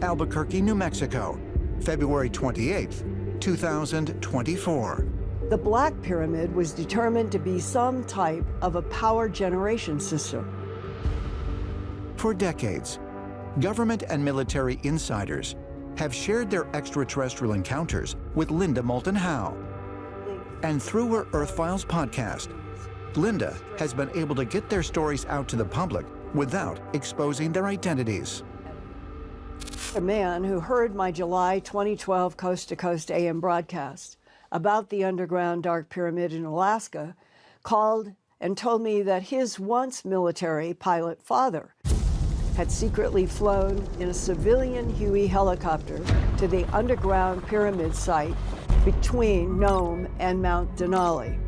Albuquerque, New Mexico, February 28, 2024. The Black Pyramid was determined to be some type of a power generation system. For decades, government and military insiders have shared their extraterrestrial encounters with Linda Moulton Howe. And through her Earth Files podcast, Linda has been able to get their stories out to the public without exposing their identities. A man who heard my July 2012 Coast to Coast AM broadcast about the underground Dark Pyramid in Alaska called and told me that his once military pilot father had secretly flown in a civilian Huey helicopter to the underground pyramid site between Nome and Mount Denali.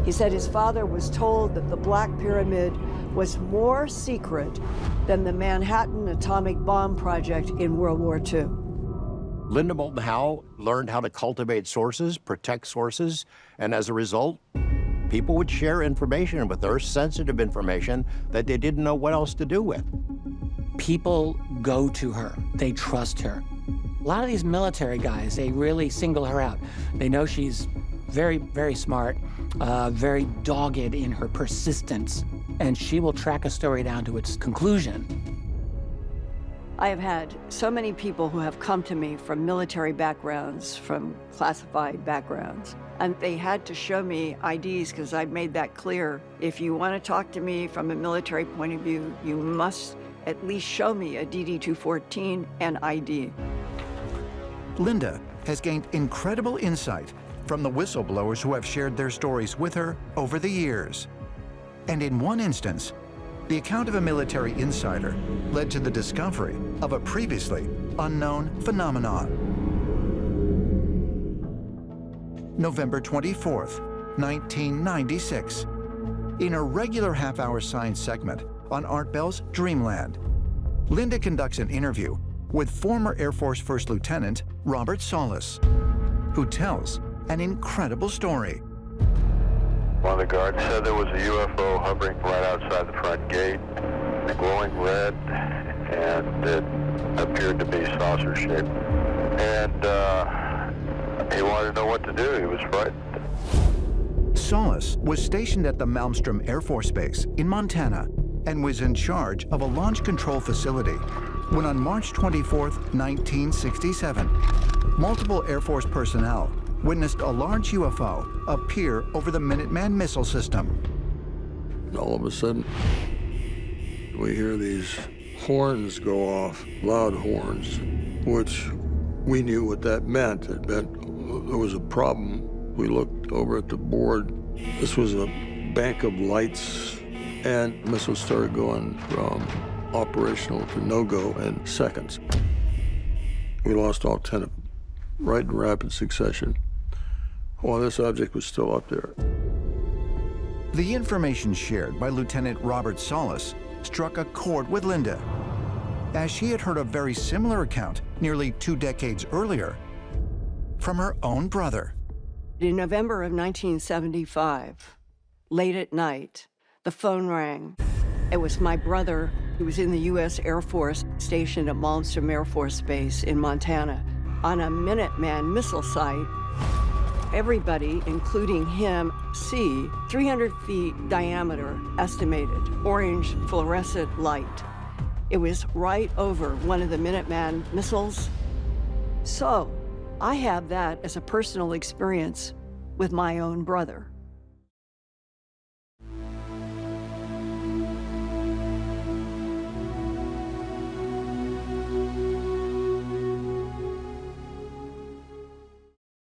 He said his father was told that the Black Pyramid was more secret than the Manhattan atomic bomb project in World War II. Linda Moulton Howe learned how to cultivate sources, protect sources, and as a result, people would share information with her, sensitive information that they didn't know what else to do with. People go to her. They trust her. A lot of these military guys, they really single her out. They know she's very, very smart, very dogged in her persistence, and she will track a story down to its conclusion. I have had so many people who have come to me from military backgrounds, from classified backgrounds, and they had to show me IDs because I made that clear. If you want to talk to me from a military point of view, you must at least show me a DD-214 and ID. Linda has gained incredible insight from the whistleblowers who have shared their stories with her over the years. And in one instance, the account of a military insider led to the discovery of a previously unknown phenomenon. November 24th, 1996. In a regular half-hour science segment on Art Bell's Dreamland, Linda conducts an interview with former Air Force First Lieutenant Robert Solis, who tells an incredible story. One of the guards said there was a UFO hovering right outside the front gate, glowing red, and it appeared to be saucer-shaped. And he wanted to know what to do. He was frightened. Solis was stationed at the Malmstrom Air Force Base in Montana and was in charge of a launch control facility when on March 24, 1967, multiple Air Force personnel witnessed a large UFO appear over the Minuteman missile system. All of a sudden, we hear these horns go off, loud horns, which we knew what that meant. It meant there was a problem. We looked over at the board. This was a bank of lights, and missiles started going from operational to no-go in seconds. We lost all 10 of them, right in rapid succession, while this object was still up there. The information shared by Lieutenant Robert Solis struck a chord with Linda, as she had heard a very similar account nearly 2 decades earlier from her own brother. In November of 1975, late at night, the phone rang. It was my brother, who was in the U.S. Air Force, stationed at Malmstrom Air Force Base in Montana, on a Minuteman missile site. Everybody, including him, see 300 feet diameter, estimated, orange fluorescent light. It was right over one of the Minuteman missiles. So I have that as a personal experience with my own brother.